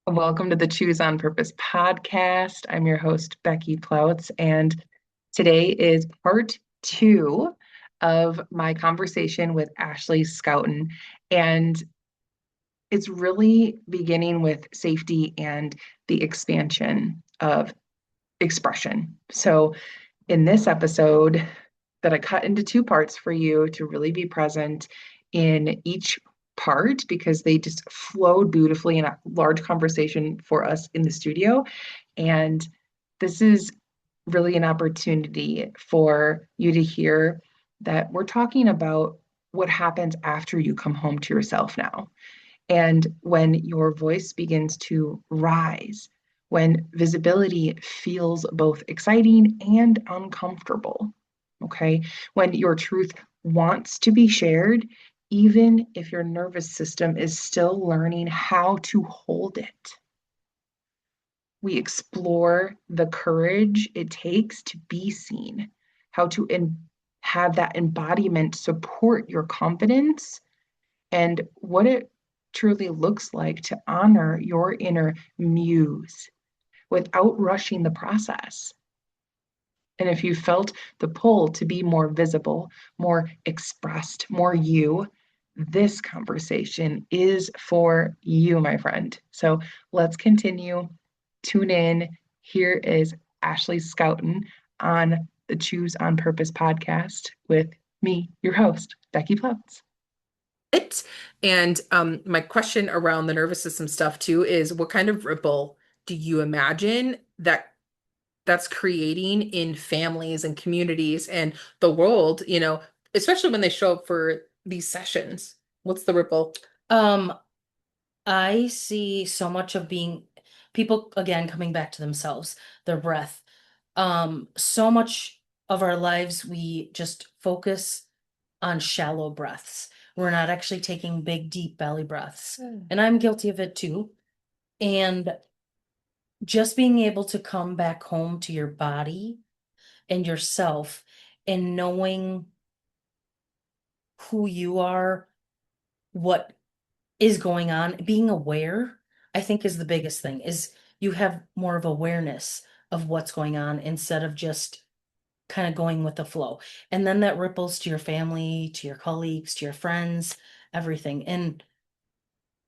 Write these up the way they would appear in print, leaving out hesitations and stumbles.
Welcome to the Choose on Purpose podcast. I'm your host, Becky Plautz, and today is part two of my conversation with Ashley Scouten. And it's really beginning with safety and the expansion of expression. So, in this episode, that I cut into two parts for you to really be present in each part because they just flowed beautifully in a large conversation for us in the studio. And this is really an opportunity for you to hear that we're talking about what happens after you come home to yourself now. And when your voice begins to rise, when visibility feels both exciting and uncomfortable, okay? When your truth wants to be shared, even if your nervous system is still learning how to hold it. We explore the courage it takes to be seen, how to have that embodiment support your confidence, and what it truly looks like to honor your inner muse without rushing the process. And if you felt the pull to be more visible, more expressed, more you, this conversation is for you, my friend. So let's continue. Tune in. Here is Ashley Scouten on the Choose on Purpose podcast with me, your host, Becky Plautz. It. And my question around the nervous system stuff too is what kind of ripple do you imagine that's creating in families and communities and the world, especially when they show up for these sessions? What's the ripple? Um, I see so much of being people again coming back to themselves, their breath. So much of our lives we just focus on shallow breaths. We're not actually taking big, deep belly breaths. And I'm guilty of it too. And just being able to come back home to your body and yourself and knowing who you are, what is going on, being aware, I think is the biggest thing, is you have more of awareness of what's going on instead of just kind of going with the flow. And then that ripples to your family, to your colleagues, to your friends, everything. And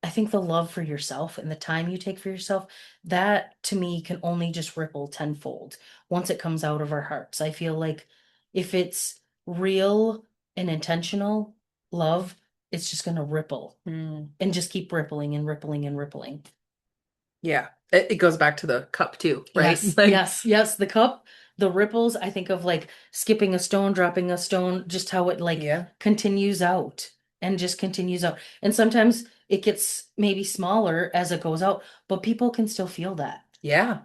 I think the love for yourself and the time you take for yourself, that to me can only just ripple tenfold once it comes out of our hearts. I feel like if it's real and intentional love, it's just going to ripple Mm, and just keep rippling and rippling and rippling. yeah. It goes back to the cup too, right? Yes, Like, yes, yes. The cup, the ripples, I think of like skipping a stone, dropping a stone, just how it like yeah. continues out and just continues out. And sometimes it gets maybe smaller as it goes out, but people can still feel that. Yeah.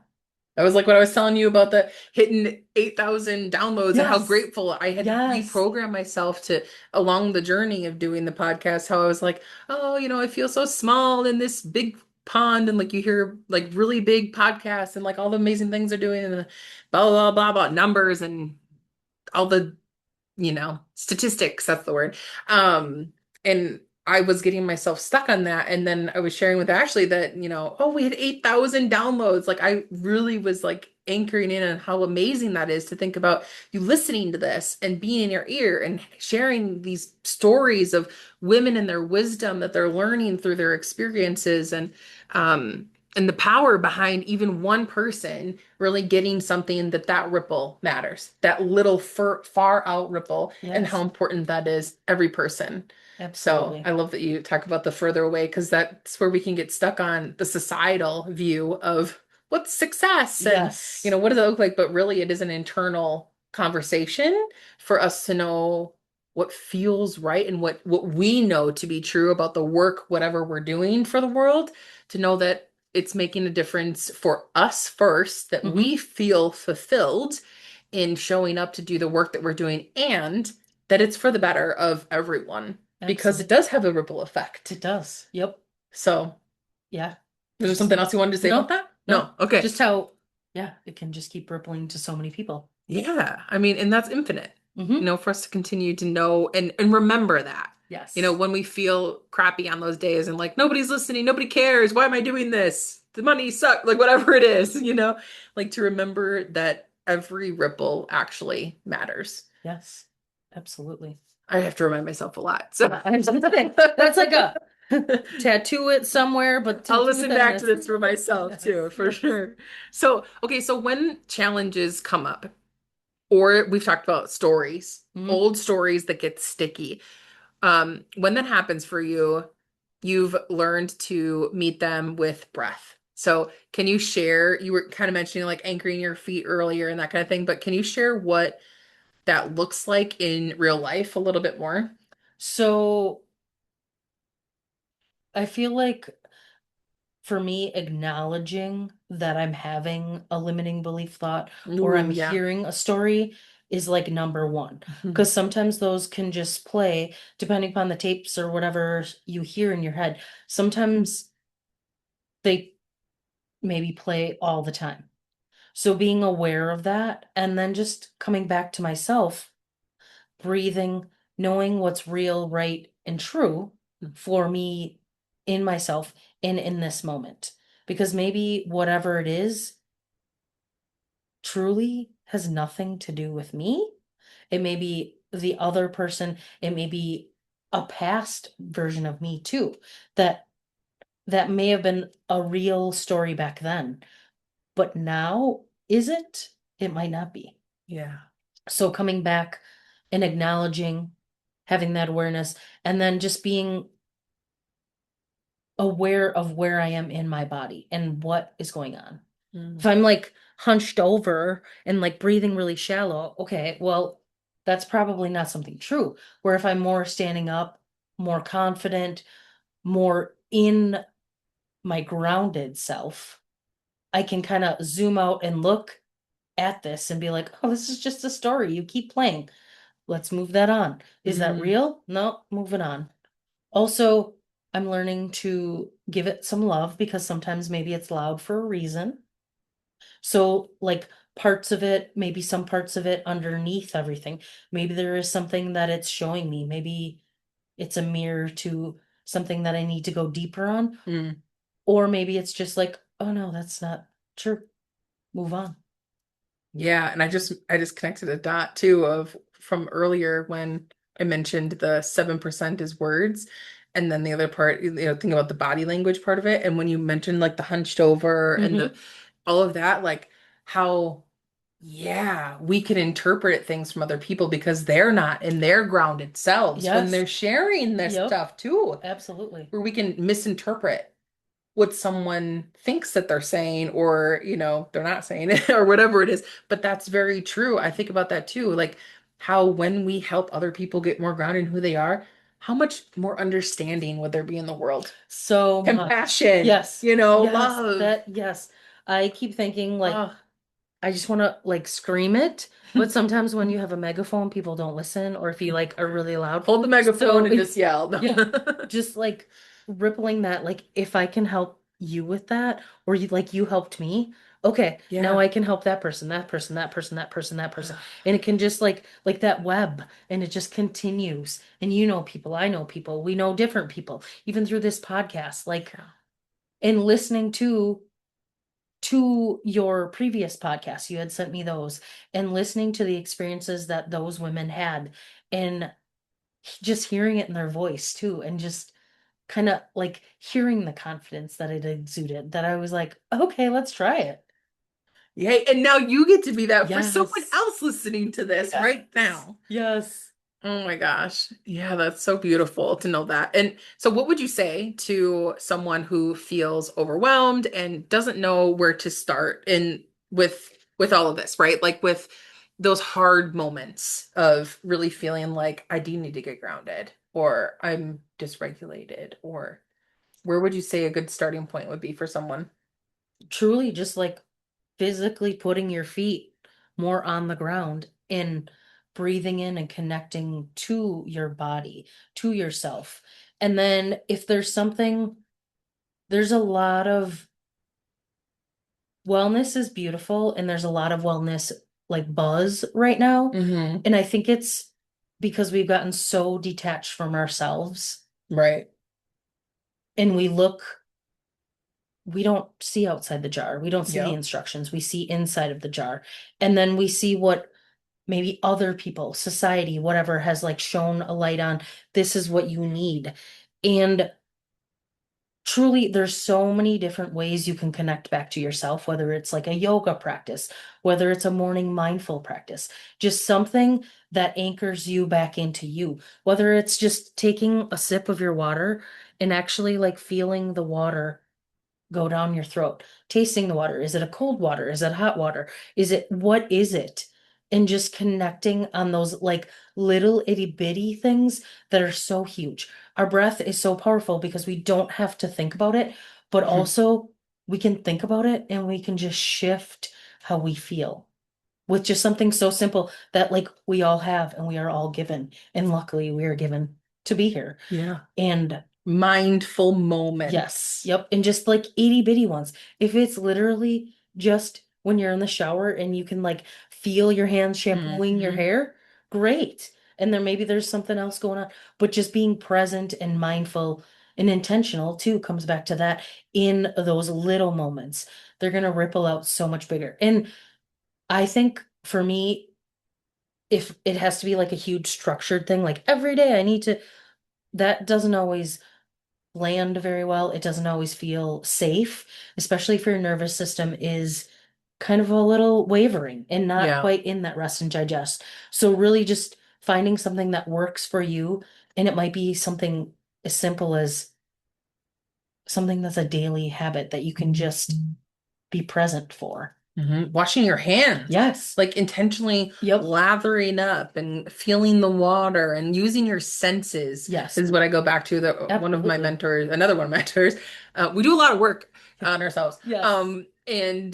That was like what I was telling you about the hitting 8,000 downloads and how Yes, grateful I had yes, reprogrammed myself to along the journey of doing the podcast, how I was like, oh, I feel so small in this big pond. And like you hear like really big podcasts and like all the amazing things they're doing and the blah, blah, blah, blah, numbers and all the statistics, that's the word. And I was getting myself stuck on that. And then I was sharing with Ashley that, oh, we had 8,000 downloads. Like I really was like anchoring in on how amazing that is to think about you listening to this and being in your ear and sharing these stories of women and their wisdom that they're learning through their experiences and the power behind even one person really getting something that ripple matters, that little far out ripple, and how yes, important that is every person. So absolutely. I love that you talk about the further away because that's where we can get stuck on the societal view of what's success and Yes, what does it look like, but really it is an internal conversation for us to know what feels right and what we know to be true about the work, whatever we're doing for the world, to know that it's making a difference for us first, that hmm we feel fulfilled in showing up to do the work that we're doing, and that it's for the better of everyone because it absolutely. does have a ripple effect. It does. Yep. So, Yeah. is there Just something else you wanted to say about no, that? no. No. Okay. Just how, yeah, it can just keep rippling to so many people. Yeah. I mean, and that's infinite, Hmm for us to continue to know and remember that. Yes. When we feel crappy on those days and like nobody's listening, nobody cares, why am I doing this? The money sucks, like whatever it is, like to remember that every ripple actually matters. Yes. Absolutely. I have to remind myself a lot. So That's like a tattoo it somewhere, but I'll tattoo it listen in back to this. this for myself Yes. too, for Yes. sure. So, okay, so when challenges come up, or we've talked about stories, Mhm. old stories that get sticky. When that happens for you, you've learned to meet them with breath. So, can you share? You were kind of mentioning like anchoring your feet earlier and that kind of thing, but can you share what that looks like in real life a little bit more? So I feel like for me, acknowledging that I'm having a limiting belief thought or I'm Ooh, yeah. hearing a story is like number one. Mhm. Because sometimes those can just play, depending upon the tapes or whatever you hear in your head. Sometimes they maybe play all the time. So being aware of that and then just coming back to myself, breathing, knowing what's real, right, and true for me in myself and in this moment. Because maybe whatever it is truly has nothing to do with me. It may be the other person, it may be a past version of me too, that that may have been a real story back then, but now is it? It might not be. Yeah. So coming back and acknowledging, having that awareness, and then just being aware of where I am in my body and what is going on. If Mm. I'm like hunched over and like breathing really shallow, okay, well, that's probably not something true. Where if I'm more standing up, more confident, more in my grounded self, I can kind of zoom out and look at this and be like, oh, this is just a story. You keep playing. Let's move that on. Is that Mm. real? No, moving on. Also, I'm learning to give it some love because sometimes maybe it's loud for a reason. So, like parts of it, maybe some parts of it underneath everything, maybe there is something that it's showing me. Maybe it's a mirror to something that I need to go deeper on. Mm. Or maybe it's just like, oh no, that's not true. Move on. Yeah, and I just connected a dot too of from earlier when I mentioned the 7% is words, and then the other part, think about the body language part of it. And when you mentioned like the hunched over and the Hmm. all of that, like how, yeah, we can interpret things from other people because they're not in their grounded selves when Yes. they're sharing this Yep. stuff too, Absolutely. where we can misinterpret what someone thinks that they're saying, or they're not saying it or whatever it is. But that's very true. I think about that too, like how when we help other people get more grounded in who they are, how much more understanding would there be in the world? So much. Compassion, Yes. Yes. love. Yes. I keep thinking like Oh. I just want to like scream it, but sometimes when you have a megaphone, people don't listen, or if you like are really loud. Hold the megaphone So and just yell. yeah, just like rippling that, like if I can help you with that, or you helped me, okay, now Yeah. I can help that person, that person, that person, that person, that person. And it can just like that web and it just continues. And you know people, I know people, we know different people, even through this podcast, like and listening to your previous podcast, you had sent me those, and listening to the experiences that those women had, and just hearing it in their voice too, and just kind of like hearing the confidence that it exuded, that I was like, okay, let's try it. Yay. And now you get to be that for someone Yes. else listening to this right Yes. now. Yes. Oh my gosh. Yeah, that's so beautiful to know that. And so what would you say to someone who feels overwhelmed and doesn't know where to start in with all of this, right? Like with those hard moments of really feeling like I do need to get grounded or I'm dysregulated, or where would you say a good starting point would be for someone? Truly just like physically putting your feet more on the ground and breathing in and connecting to your body, to yourself. And then if there's something, there's a lot of wellness is beautiful and there's a lot of wellness like buzz right now. Mm-hmm. And I think it's because we've gotten so detached from ourselves Right. and we don't see outside the jar. We don't see the Yeah. instructions. We see inside of the jar. And then we see what maybe other people, society, whatever has like shown a light on. This is what you need. And truly, there's so many different ways you can connect back to yourself, whether it's like a yoga practice, whether it's a morning mindful practice, just something that anchors you back into you, whether it's just taking a sip of your water and actually like feeling the water go down your throat, tasting the water. Is it a cold water? Is it hot water? What is it? And just connecting on those like little itty bitty things that are so huge. Our breath is so powerful because we don't have to think about it, but also we can think about it and we can just shift how we feel with just something so simple that like we all have and we are all given. And luckily we are given to be here. Yeah. And Mindful moments. yes. Yep. And just like itty bitty ones. If it's literally just when you're in the shower and you can like feel your hands shampooing your hair, great. And then maybe there's something else going on, but just being present and mindful and intentional too comes back to that in those little moments. They're going to ripple out so much bigger. And I think for me, if it has to be like a huge structured thing, like every day I need to, that doesn't always land very well. It doesn't always feel safe, especially if your nervous system is kind of a little wavering and not Yeah. quite in that rest and digest. So really just finding something that works for you, and it might be something as simple as something that's a daily habit that you can just be present for. Washing your hands. Yes. Like intentionally Yep. lathering up and feeling the water and using your senses. Yes. Is what I go back to. One of my Absolutely. mentors, another one of my mentors, we do a lot of work on ourselves. Yes. And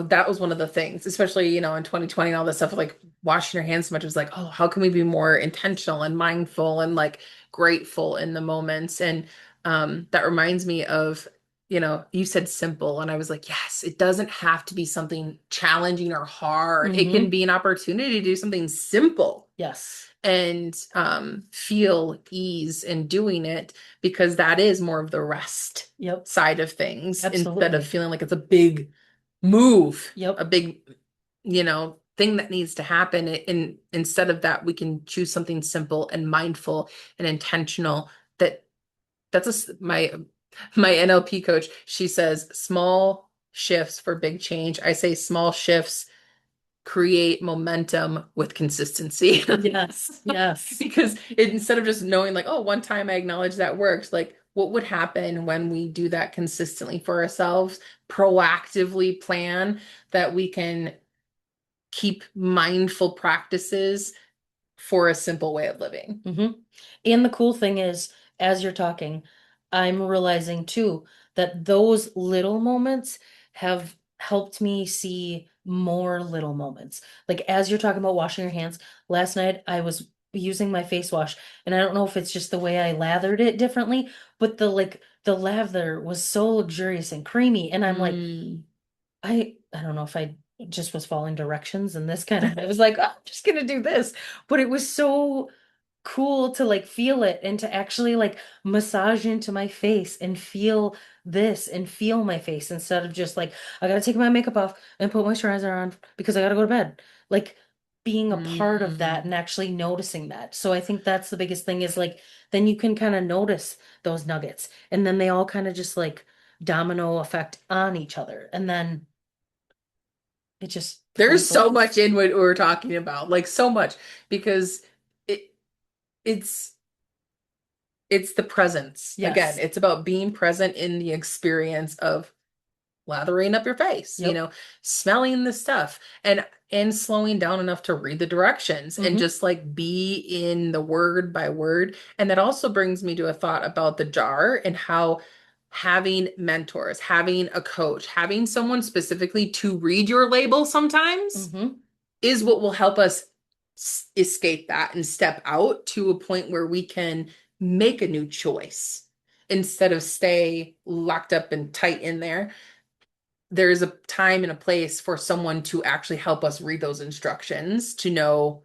that was one of the things, especially, in 2020 and all this stuff, like washing your hands so much. It was like, oh, how can we be more intentional and mindful and like grateful in the moments? And that reminds me of you said simple, and I was like, yes, it doesn't have to be something challenging or hard. It can be an opportunity to do something simple. Yes. And feel ease in doing it, because that is more of the rest side of things, instead of feeling like it's a big move, a big, thing that needs to happen. And instead of that, we can choose something simple and mindful and intentional. My NLP coach, she says small shifts for big change. I say small shifts create momentum with consistency. Yes. Yes. Because instead of just knowing like, oh, one time I acknowledge that works, like what would happen when we do that consistently for ourselves, proactively plan that we can keep mindful practices for a simple way of living. And the cool thing is, as you're talking, I'm realizing too that those little moments have helped me see more little moments. Like as you're talking about washing your hands, last night I was using my face wash, and I don't know if it's just the way I lathered it differently, but the lather was so luxurious and creamy, and I'm like, I don't know if I just was following directions and this kind of, I was like, oh, I'm just gonna do this. But it was so cool to like feel it and to actually like massage into my face and feel this and feel my face instead of just like, I gotta take my makeup off and put moisturizer on because I gotta go to bed. Like being a part of that and actually noticing that. So I think that's the biggest thing is like, then you can kind of notice those nuggets and then they all kind of just like domino effect on each other. And then it just There's so proliferates. much in what we're talking about, like so much, because it it's it's the presence. Yes. Again, it's about being present in the experience of lathering up your face, smelling the stuff and slowing down enough to read the directions and just like be in the word by word. And that also brings me to a thought about the jar and how having mentors, having a coach, having someone specifically to read your label sometimes is what will help us escape that and step out to a point where we can make a new choice instead of stay locked up and tight in there. There's a time and a place for someone to actually help us read those instructions to know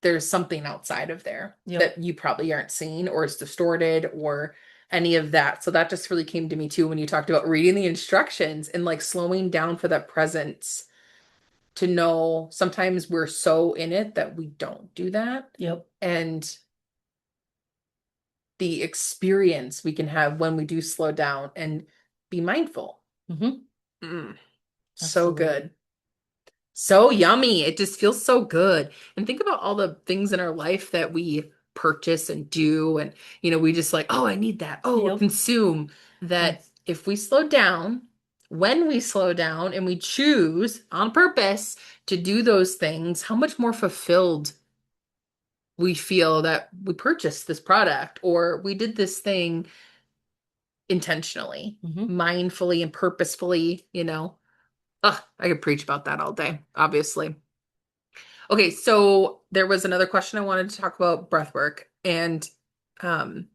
there's something outside of there Yep. that you probably aren't seeing, or it's distorted, or any of that. So that just really came to me too when you talked about reading the instructions and like slowing down for that presence, to know sometimes we're so in it that we don't do that. Yep. And the experience we can have when we do slow down and be mindful. Mm-hmm. Mm, so Absolutely. good. So yummy. It just feels so good. And think about all the things in our life that we purchase and do. And, we just like, oh, I need that. Oh, Yep. consume that. If we slow down, when we slow down and we choose on purpose to do those things, how much more fulfilled we feel that we purchased this product or we did this thing intentionally, Mm-hmm. mindfully, and purposefully. Ugh, I could preach about that all day, obviously. Okay, so there was another question I wanted to talk about breath work. And um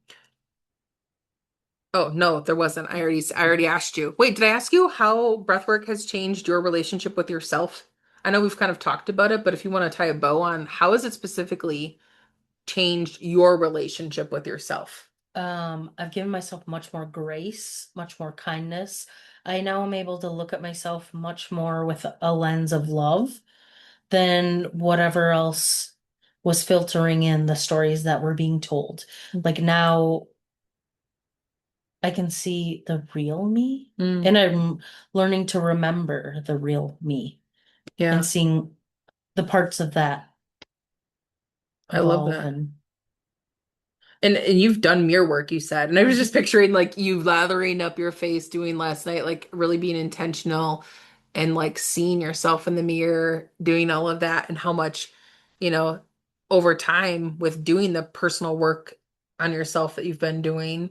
oh no, there wasn't. I already asked you. Wait, did I ask you how breath work has changed your relationship with yourself? I know we've kind of talked about it, but if you want to tie a bow on how has it specifically changed your relationship with yourself? I've given myself much more grace, much more kindness. I now am able to look at myself much more with a lens of love than whatever else was filtering in the stories that were being told. Like now I can see the real me, Mm, and I'm learning to remember the real me and yeah, seeing the parts of that I love evolve that. and And you've done mirror work, you said. And I was Mhm. just picturing like you lathering up your face doing last night, like really being intentional and like seeing yourself in the mirror, doing all of that, and how much, you know, over time with doing the personal work on yourself that you've been doing,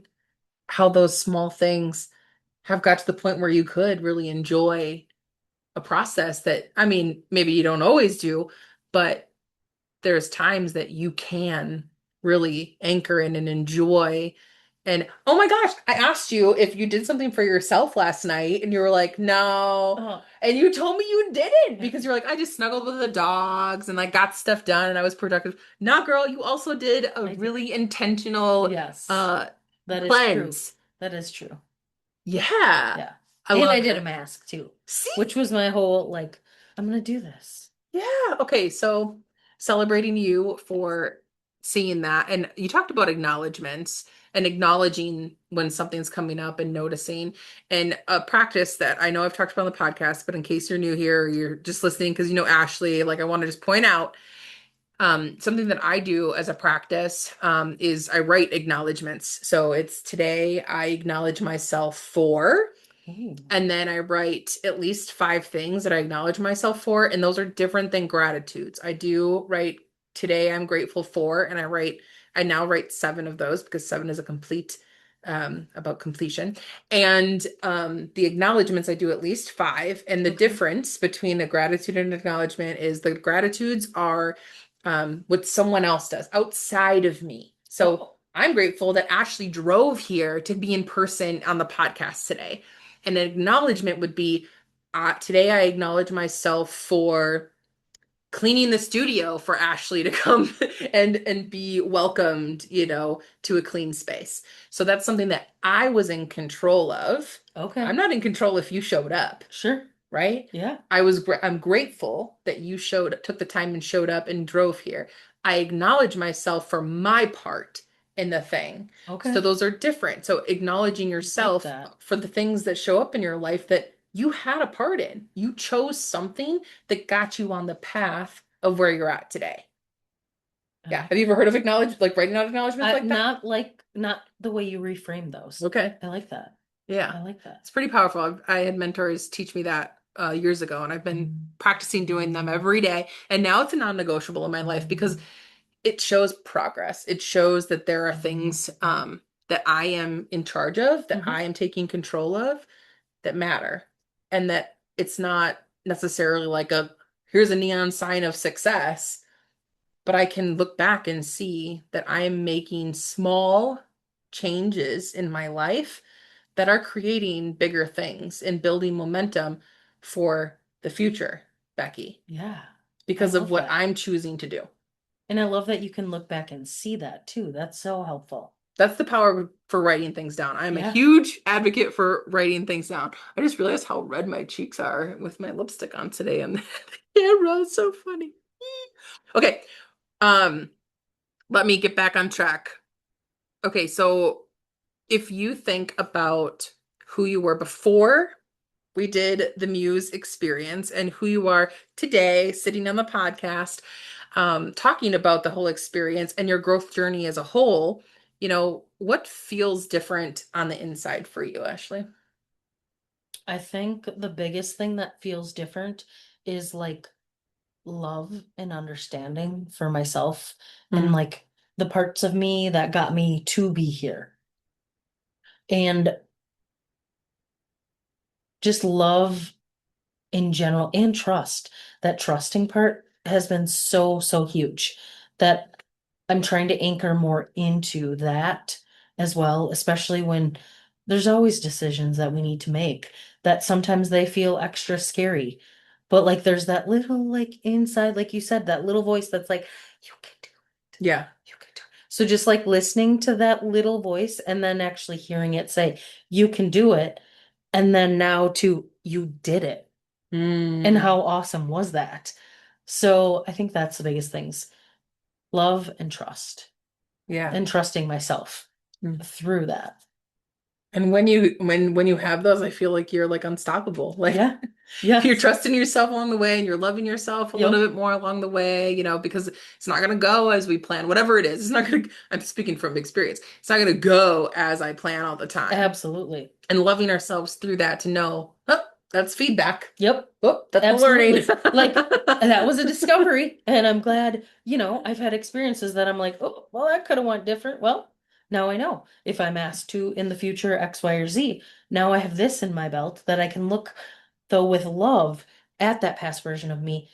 how those small things have got to the point where you could really enjoy a process that, I mean, maybe you don't always do, but there's times that you can really anchor in and enjoy. And oh my gosh, I asked you if you did something for yourself last night, and you were like, no. oh, And you told me you didn't yeah, because you're like, I just snuggled with the dogs and like got stuff done and I was productive. Nah, girl, you also did a I did. really intentional Yes, that is true. cleanse. That is true. Yeah. Yeah. I And I love did a that. mask too, See? which was my whole like, I'm gonna do this. Yeah. Okay. So celebrating you for seeing that. And you talked about acknowledgments and acknowledging when something's coming up and noticing. And a practice that I know I've talked about on the podcast, but in case you're new here, or you're just listening because you know Ashley, like I want to just point out something that I do as a practice is I write acknowledgments. So it's today I acknowledge myself for. Ooh. And then I write at least 5 things that I acknowledge myself for, and those are different than gratitudes. I do write today I'm grateful for, and I now write 7 of those because 7 is a complete about completion. And the acknowledgments I do at least 5. And the Okay. difference between a gratitude and an acknowledgement is the gratitudes are what someone else does outside of me. So Oh, I'm grateful that Ashley drove here to be in person on the podcast today. And an acknowledgement would be today I acknowledge myself for cleaning the studio for Ashley to come and be welcomed, to a clean space. So that's something that I was in control of. I'm okay. not in control if you showed up, Sure. right? Yeah. I'm grateful that you took the time and showed up and drove here. I acknowledge myself for my part in the thing. So Okay. those are different. So acknowledging Like yourself that. for the things that show up in your life that you had a part in. You chose something that got you on the path of where you're at today. I Yeah. like Have you that. ever heard of like writing out acknowledgments like that? Not the way you reframe those. Okay. I like that. Yeah. I like that. It's pretty powerful. I had mentors teach me that years ago, and I've been practicing doing them every day. And now it's a non-negotiable in my life because it shows progress. It shows that there are things that I am in charge of, that Hmm. I am taking control of, that matter. And that it's not necessarily like here's a neon sign of success, but I can look back and see that I am making small changes in my life that are creating bigger things and building momentum for the future, Becky, Yeah. I because of love what that. I'm choosing to do. And I love that you can look back and see that too. That's so helpful. That's the power for writing things down. I'm a Yeah. huge advocate for writing things down. I just realized how red my cheeks are with my lipstick on today on the camera. It's so funny. Okay. Um, Let me get back on track. Okay, so if you think about who you were before we did the Muse experience and who you are today, sitting on the podcast, talking about the whole experience and your growth journey as a whole, what feels different on the inside for you, Ashley? I think the biggest thing that feels different is like love and understanding for myself and Mm. like the parts of me that got me to be here. And just love in general and trust. That trusting part has been so, so huge that I'm trying to anchor more into that as well, especially when there's always decisions that we need to make that sometimes they feel extra scary. But like there's that little like inside, like you said, that little voice that's like, you can do it. Yeah. You can do it. So just like listening to that little voice and then actually hearing it say, you can do it. And then now to you did it. And Mm. how awesome was that? So I think that's the biggest things. Love and trust Yeah. and trusting myself Mm. through that. And when you have those, I feel like you're like unstoppable. Like Yeah. Yeah. you're trusting yourself along the way and you're loving yourself a little Yep. bit more along the way, because it's not going to go as we plan, whatever it is. It's not going to, I'm speaking from experience. It's not going to go as I plan all the time. Absolutely. And loving ourselves through that to know, oh, that's feedback. Yep. Oh, that's the learning. Absolutely. Like that was a discovery. And I'm glad, I've had experiences that I'm like, oh, well, that could have went different. Well, now I know if I'm asked to in the future X, Y, or Z, now I have this in my belt that I can look though with love at that past version of me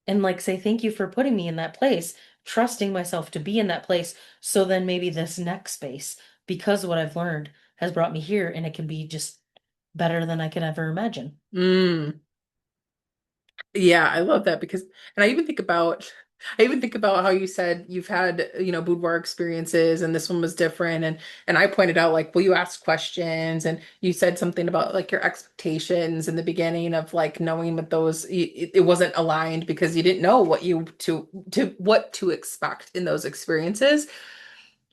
and like say thank you for putting me in that place, trusting myself to be in that place. So then maybe this next space, because what I've learned has brought me here and it can be just better than I could ever imagine. Mm. Yeah, I love that because, and I even think about how you said you've had, boudoir experiences and this one was different. And I pointed out like, well, you asked questions and you said something about like your expectations in the beginning of like knowing that it wasn't aligned because you didn't know what to expect in those experiences.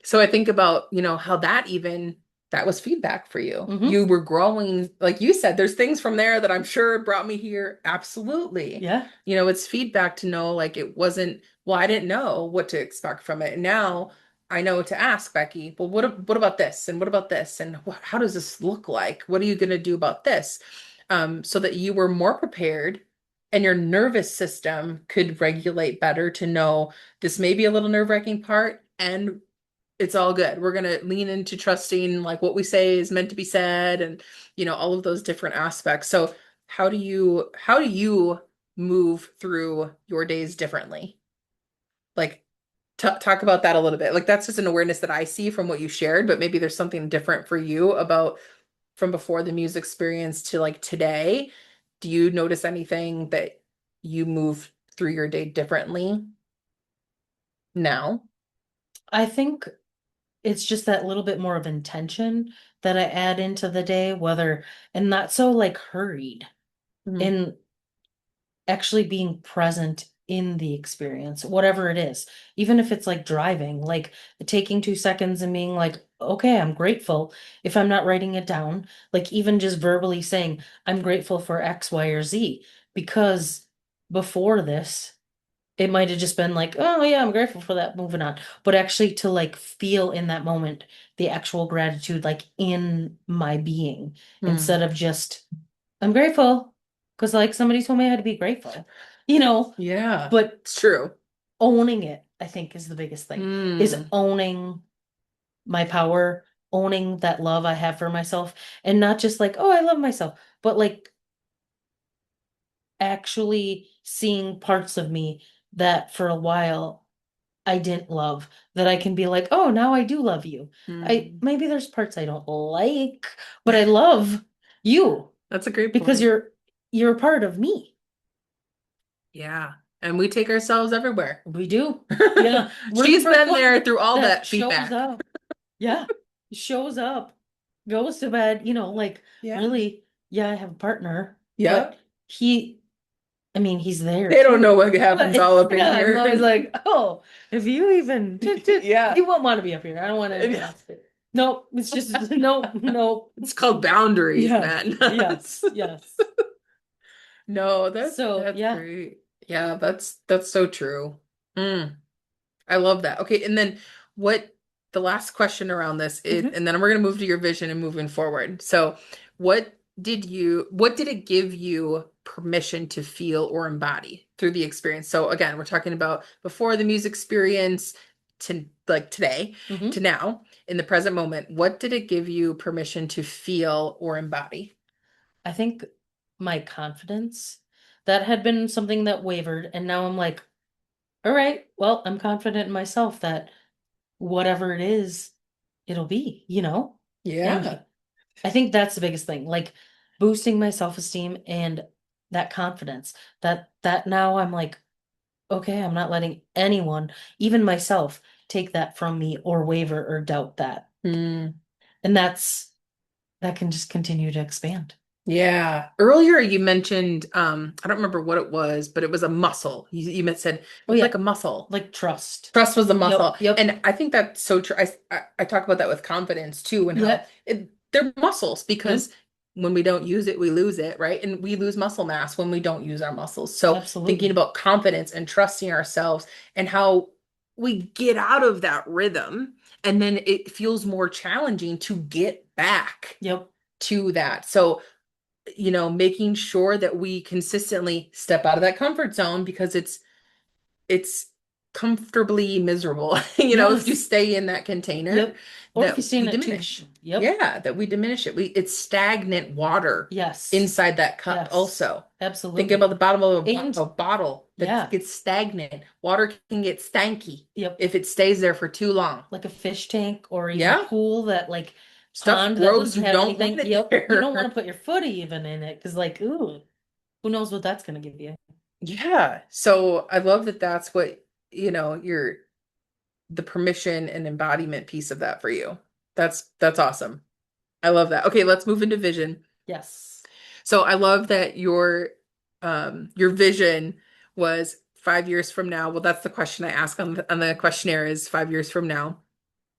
So I think about, how that was feedback for you. Hmm. You were growing, like you said, there's things from there that I'm sure brought me here. Absolutely. Yeah, It's feedback to know like it wasn't, well, I didn't know what to expect from it. And now I know to ask Becky, well, what about this? And what about this? And how does this look like? What are you going to do about this? So that you were more prepared and your nervous system could regulate better to know this may be a little nerve-wracking part and it's all good. We're going to lean into trusting like what we say is meant to be said and all of those different aspects. So how do you move through your days differently? Like talk about that a little bit. Like that's just an awareness that I see from what you shared, but maybe there's something different for you about from before the music experience to like today. Do you notice anything that you move through your day differently now? I think it's just that little bit more of intention that I add into the day, and not so like hurried Mhm. in actually being present in the experience, whatever it is. Even if it's like driving, like taking 2 seconds and being like, okay, I'm grateful. If I'm not writing it down, like even just verbally saying, I'm grateful for X, Y, or Z, because before this, it might have just been like, oh yeah, I'm grateful for that, moving on. But actually to like feel in that moment the actual gratitude like in my being Hmm. instead of just I'm grateful because like somebody told me I had to be grateful, you know, Yeah, but it's true. owning it, I think is the biggest thing, is Mm. owning my power, owning that love I have for myself, and not just like, oh, I love myself, but like actually seeing parts of me that for a while I didn't love, that I can be like, oh, now I do love you. I Mm. maybe there's parts I don't like, but I love you That's a great because point. you're a part of me. Yeah. And we take ourselves everywhere. We do. Yeah. We're the She's first been one there through all that that shows feedback. up. Yeah. Shows up, goes to bed, like Yeah. really, yeah, I have a partner, Yeah. but he, I mean, he's there They don't know too. what But happens all up in yeah, I'm here. always like, oh, if you even, Yeah. you won't want to be up here. I don't want to. Nope. It's just, nope, nope. It's called boundaries, Yeah. man. Yes. Yes. No, So, that's yeah. great. Yeah, that's so true. Mm, I love that. Okay, and then what the last question around this is, Mhm. and then we're gonna move to your vision and moving forward. So, what did it give you permission to feel or embody through the experience? So again, we're talking about before the music experience to like today Mhm. to now in the present moment. What did it give you permission to feel or embody? I think my confidence, that had been something that wavered. And now I'm like, all right, well, I'm confident in myself that whatever it is, it'll be. Yeah. And I think that's the biggest thing, like boosting my self-esteem and that confidence that now I'm like, okay, I'm not letting anyone, even myself, take that from me or waver or doubt that. Mm. And that can just continue to expand. Yeah. Earlier you mentioned, I don't remember what it was, but it was a muscle. You said Oh it's yeah, like a muscle. like trust. Trust was a Yep, muscle. yep, And I think that's so true. I talk about that with confidence too, and how yep, they're muscles yep, because when we don't use it, we lose it, right? And we lose muscle mass when we don't use our muscles. So thinking absolutely. about confidence and trusting ourselves and how we get out of that rhythm, and then it feels more challenging to get back Yep, to that. So making sure that we consistently step out of that comfort zone because it's comfortably miserable. If you yes, stay in that container, yep. Or if you that stay we in it too. diminish. Yep, Yeah, that we diminish it. It's stagnant water yes, inside that cup yes, also. Think absolutely. about the bottom of And a bottle that yeah, gets stagnant. Water can get stanky yep. if it stays there for too long. Like a fish tank or even a Yeah, pool that like stuff pond that grows. doesn't You have don't want anything. it Yep. You don't want to there. put your foot even in it because like, ooh, who knows what that's gonna give you. Yeah. So I love that that's what, your the permission and embodiment piece of that for you. That's awesome. I love that. Okay, let's move into vision. Yes. So I love that your vision was 5 years from now. Well, that's the question I ask on the questionnaire is 5 years from now.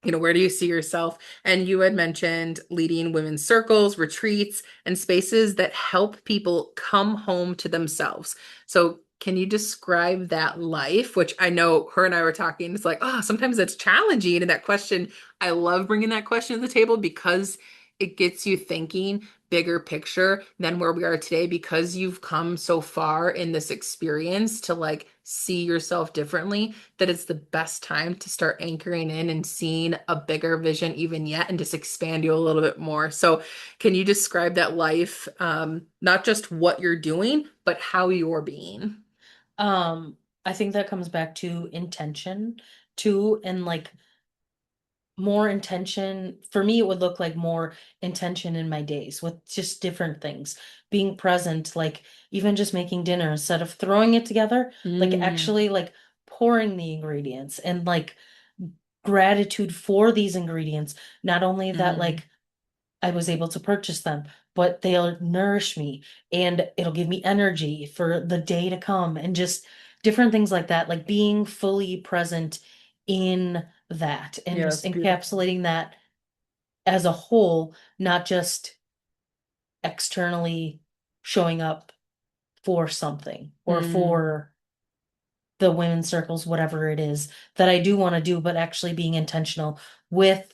Where do you see yourself? And you had mentioned leading women's circles, retreats, and spaces that help people come home to themselves. So, can you describe that life? Which I know her and I were talking. It's like, oh, sometimes it's challenging. And that question, I love bringing that question to the table because it gets you thinking bigger picture than where we are today because you've come so far in this experience to like see yourself differently that it's the best time to start anchoring in and seeing a bigger vision even yet and just expand you a little bit more. So, can you describe that life, not just what you're doing, but how you're being? Um, I think that comes back to intention too, and like more intention. For me, it would look like more intention in my days with just different things. Being present, like even just making dinner instead of throwing it together, like Mm, actually like pouring the ingredients and like gratitude for these ingredients. Not only that, mm, like I was able to purchase them, but they'll nourish me and it'll give me energy for the day to come and just different things like that, like being fully present in that and yeah, just that's beautiful. encapsulating that as a whole, not just externally showing up for something or Mm, for the women's circles, whatever it is that I do want to do, but actually being intentional with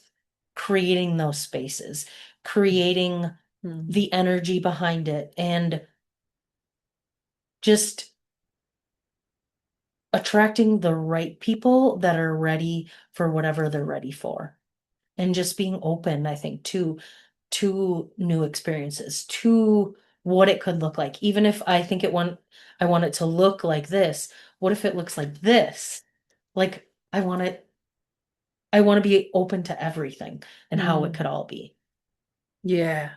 creating those spaces, creating mm, the energy behind it, and just attracting the right people that are ready for whatever they're ready for. And just being open, I think, to new experiences, to what it could look like. Even if I want it to look like this, what if it looks like this? Like I want to be open to everything and how it mm. could all be. Yeah.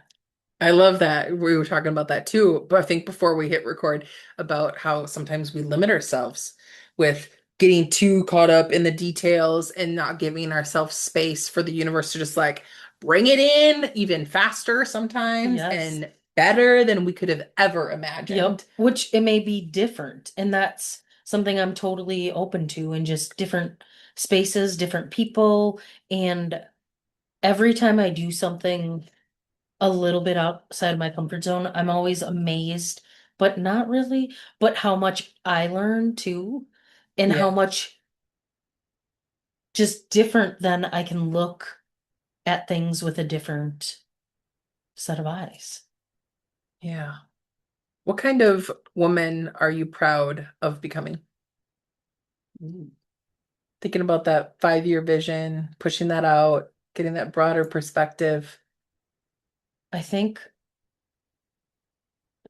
I love that. We were talking about that too, but I think before we hit record about how sometimes we limit ourselves with getting too caught up in the details and not giving ourselves space for the universe to just like bring it in even faster sometimes Yes. and better than we could have ever Yep. imagined. Which it may be different. And that's something I'm totally open to, and just different spaces, different people. And every time I do something a little bit outside of my comfort zone, I'm always amazed, but not really, but how much I learn too, and how Yeah. much just different than I can look at things with a different set of eyes. Yeah. What kind of woman are you proud of becoming? Ooh. Thinking about that 5-year vision, pushing that out, getting that broader perspective. I think,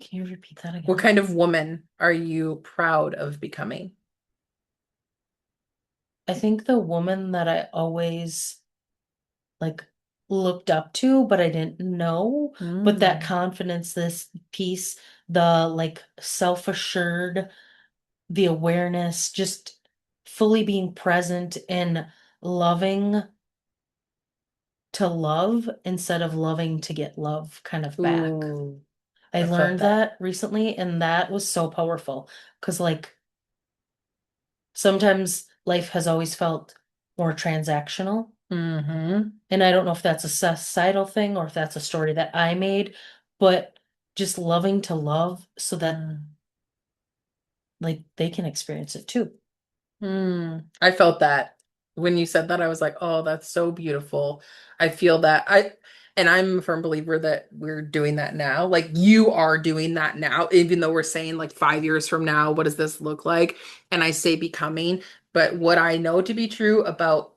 can you repeat that What again? kind of woman are you proud of becoming? I think the woman that I always like looked up to, but I didn't know, but that Mm. confidence, this piece, the like self-assured, the awareness, just fully being present and loving to love instead of loving to get love kind of back. Ooh, I I felt learned that. that recently, and that was so powerful because, like, sometimes life has always felt more transactional. Mm-hmm. And I don't know if that's a societal thing or if that's a story that I made, but just loving to love so that Mm. like they can experience it too. Mm. I felt that when you said that, I was like, oh, that's so beautiful. I feel that and I'm a firm believer that we're doing that now. Like you are doing that now, even though we're saying like 5 years from now, what does this look like? And I say becoming, but what I know to be true about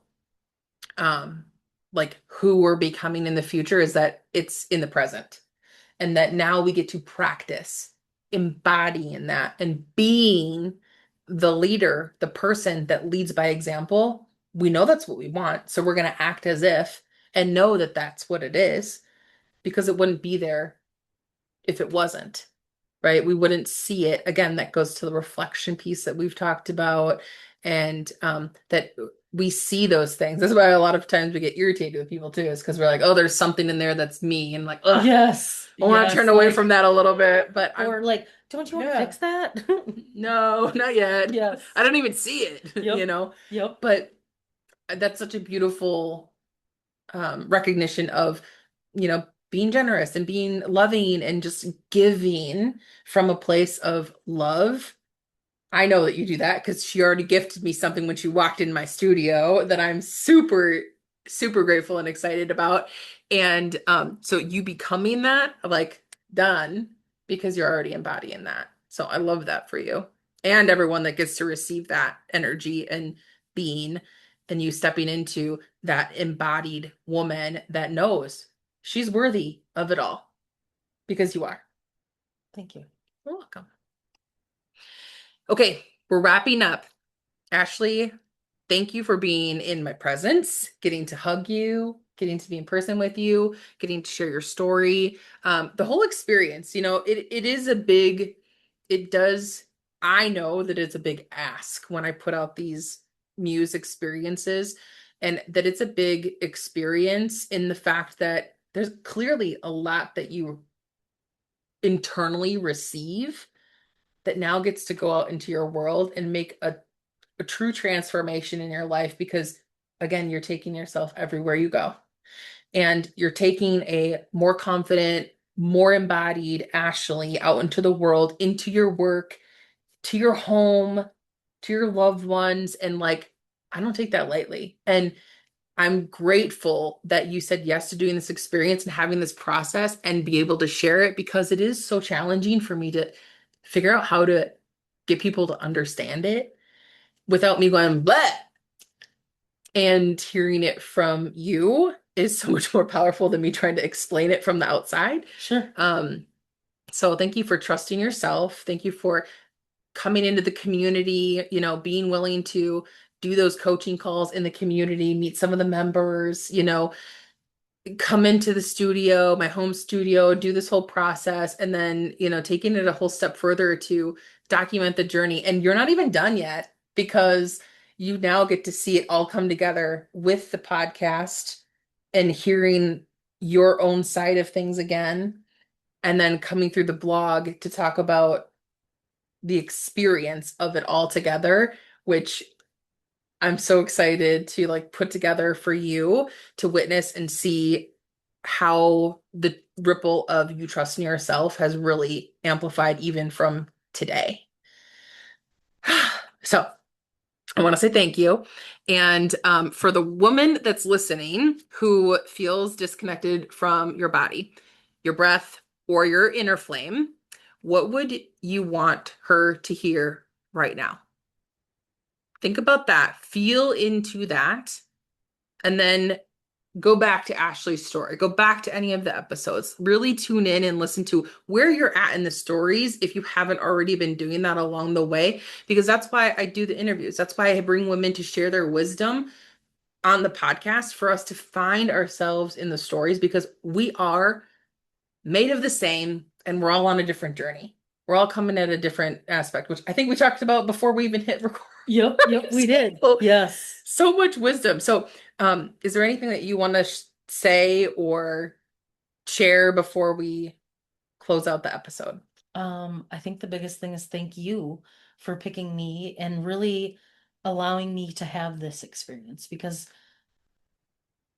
um like who we're becoming in the future is that it's in the present, and that now we get to practice embodying that and being the leader, the person that leads by example. We know that's what we want, so we're going to act as if and know that that's what it is, because it wouldn't be there if it wasn't, right? We wouldn't see it. Again, that goes to the reflection piece that we've talked about, and that we see those things. That's why a lot of times we get irritated with people too, is because we're like, oh, there's something in there that's me, and like, ugh, Yes, I want to turn yes, away from like, that a little bit, but I'm, or like, don't you want to yeah, fix that? no, not yet. I Yes. don't even see it, you Yep. know? Yep. But that's such a beautiful recognition of, being generous and being loving and just giving from a place of love. I know that you do that because she already gifted me something when she walked in my studio that I'm super, super grateful and excited about. And so you becoming that, like, done because you're already embodying that. So I love that for you and everyone that gets to receive that energy and being, and you stepping into that embodied woman that knows she's worthy of it all because you are. Thank you. You're welcome. Okay, we're wrapping up. Ashley, thank you for being in my presence, getting to hug you, getting to be in person with you, getting to share your story. The whole experience, it is a big, it does, I know that it's a big ask when I put out these Muse experiences, and that it's a big experience in the fact that there's clearly a lot that you internally receive that now gets to go out into your world and make a true transformation in your life, because again, you're taking yourself everywhere you go, and you're taking a more confident, more embodied Ashley out into the world, into your work, to your home, to your loved ones. And like, I don't take that lightly. And I'm grateful that you said yes to doing this experience and having this process and be able to share it, because it is so challenging for me to figure out how to get people to understand it without me going bleh. And hearing it from you is so much more powerful than me trying to explain it from the outside. Sure. So thank you for trusting yourself. Thank you for coming into the community, being willing to do those coaching calls in the community, meet some of the members, come into the studio, my home studio, do this whole process, and then, taking it a whole step further to document the journey. And you're not even done yet because you now get to see it all come together with the podcast and hearing your own side of things again, and then coming through the blog to talk about the experience of it all together, which I'm so excited to like put together for you to witness and see how the ripple of you trusting yourself has really amplified even from today. So I want to say thank you. And for the woman that's listening who feels disconnected from your body, your breath, or your inner flame, what would you want her to hear right now? Think about that. Feel into that. And then go back to Ashley's story. Go back to any of the episodes. Really tune in and listen to where you're at in the stories if you haven't already been doing that along the way, because that's why I do the interviews. That's why I bring women to share their wisdom on the podcast, for us to find ourselves in the stories, because we are made of the same and we're all on a different journey. We're all coming at a different aspect, which I think we talked about before we even hit record. Yep, we did. So, Yes. so much wisdom. So, is there anything that you want to say or share before we close out the episode? I think the biggest thing is thank you for picking me and really allowing me to have this experience, because,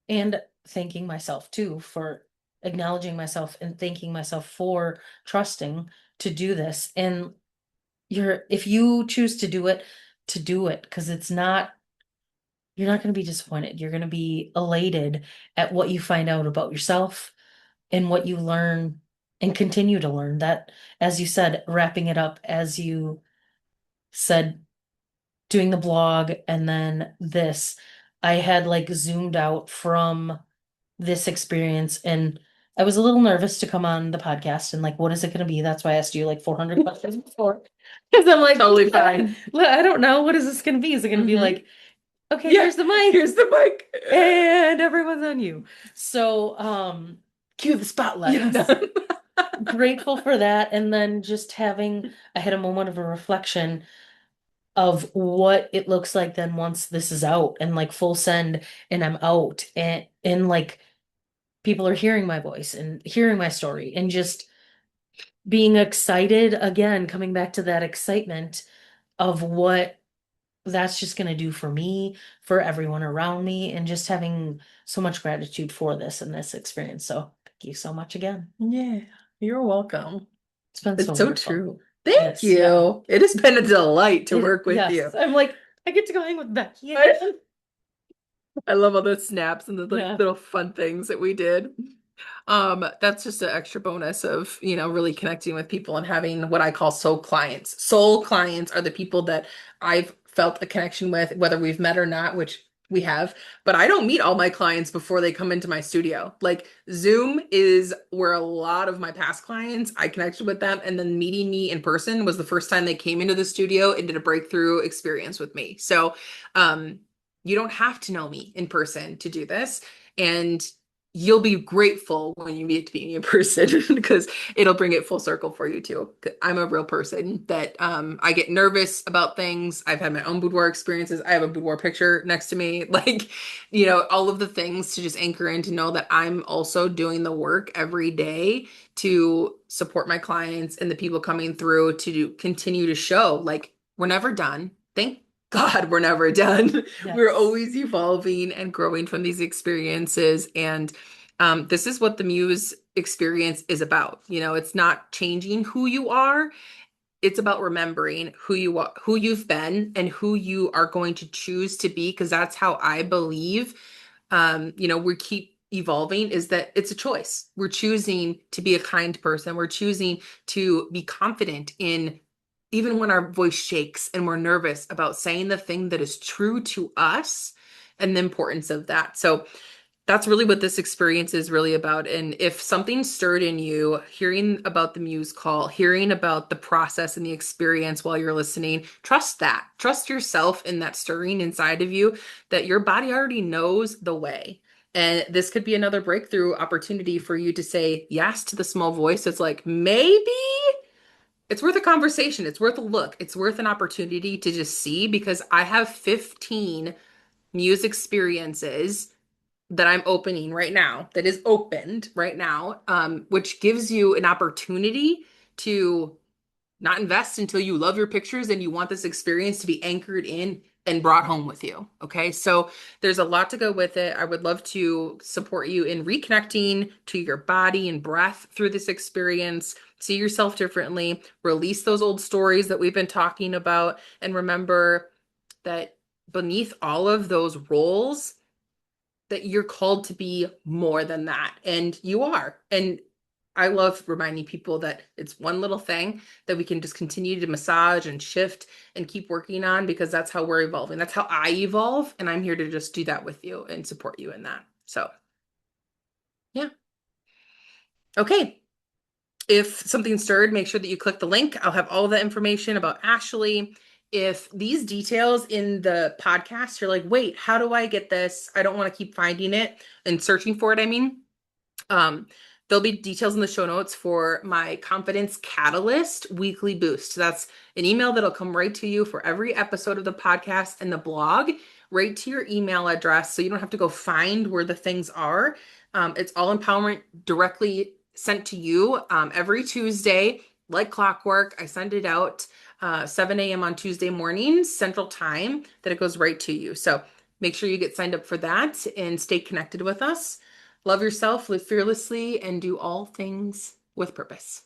and thanking myself too for acknowledging myself and thanking myself for trusting to do this. And if you choose to do it, because you're not going to be disappointed. You're going to be elated at what you find out about yourself and what you learn and continue to learn. That, as you said, wrapping it up, as you said, doing the blog and then this, I had like zoomed out from this experience, and I was a little nervous to come on the podcast and like, what is it going to be? That's why I asked you like 400 questions before. Because I'm like, Totally fine. I don't know. What is this going to be? Is it going to be like, okay, Yeah, here's the mic. Here's the mic. And everyone's on you. So, Cue the spotlight. yes. Grateful for that. And then just I had a moment of a reflection of what it looks like then once this is out and like full send and I'm out, and like people are hearing my voice and hearing my story and just being excited again, coming back to that excitement of what that's just going to do for me, for everyone around me, and just having so much gratitude for this and this experience. So thank you so much again. Yeah, you're welcome. It's been It's so so wonderful. true. Thank Yes, you. yeah. It has been a delight to work with Yes. you. I'm like, I get to go hang with Becky again. I love all the snaps and the like Yeah. little fun things that we did. That's just an extra bonus of, really connecting with people and having what I call soul clients. Soul clients are the people that I've felt a connection with, whether we've met or not, which we have, but I don't meet all my clients before they come into my studio. Like Zoom is where a lot of my past clients, I connected with them, and then meeting me in person was the first time they came into the studio and did a breakthrough experience with me. So, you don't have to know me in person to do this. And you'll be grateful when you get to meet me in person because it'll bring it full circle for you too. I'm a real person that I get nervous about things. I've had my own boudoir experiences. I have a boudoir picture next to me. Like, all of the things to just anchor in, to know that I'm also doing the work every day to support my clients and the people coming through, to continue to show like we're never done. Thank God we're never done. Yes. We're always evolving and growing from these experiences. And this is what the Muse experience is about. It's not changing who you are. It's about remembering who you are, who you've been, and who you are going to choose to be. Because that's how I believe, we keep evolving, is that it's a choice. We're choosing to be a kind person. We're choosing to be confident in, even when our voice shakes and we're nervous about saying the thing that is true to us, and the importance of that. So that's really what this experience is really about. And if something stirred in you, hearing about the Muse call, hearing about the process and the experience while you're listening, trust that. Trust yourself in that stirring inside of you, that your body already knows the way. And this could be another breakthrough opportunity for you to say yes to the small voice. It's like, maybe it's worth a conversation. It's worth a look. It's worth an opportunity to just see, because I have 15 Muse experiences that I'm opening right now, that is opened right now, which gives you an opportunity to not invest until you love your pictures and you want this experience to be anchored in and brought home with you. Okay. So there's a lot to go with it. I would love to support you in reconnecting to your body and breath through this experience. See yourself differently, release those old stories that we've been talking about, and remember that beneath all of those roles, that you're called to be more than that. And you are. And I love reminding people that it's one little thing that we can just continue to massage and shift and keep working on, because that's how we're evolving. That's how I evolve. And I'm here to just do that with you and support you in that. So, yeah. Okay. If something stirred, make sure that you click the link. I'll have all of the information about Ashley. If these details in the podcast, you're like, wait, how do I get this? I don't want to keep finding it and searching for it. I mean, um, there'll be details in the show notes for my Confidence Catalyst weekly boost. That's an email that'll come right to you for every episode of the podcast and the blog, right to your email address. So you don't have to go find where the things are. It's all empowerment directly sent to you every Tuesday, like clockwork. I send it out 7 a.m. on Tuesday mornings, Central Time, that it goes right to you. So make sure you get signed up for that and stay connected with us. Love yourself, live fearlessly, and do all things with purpose.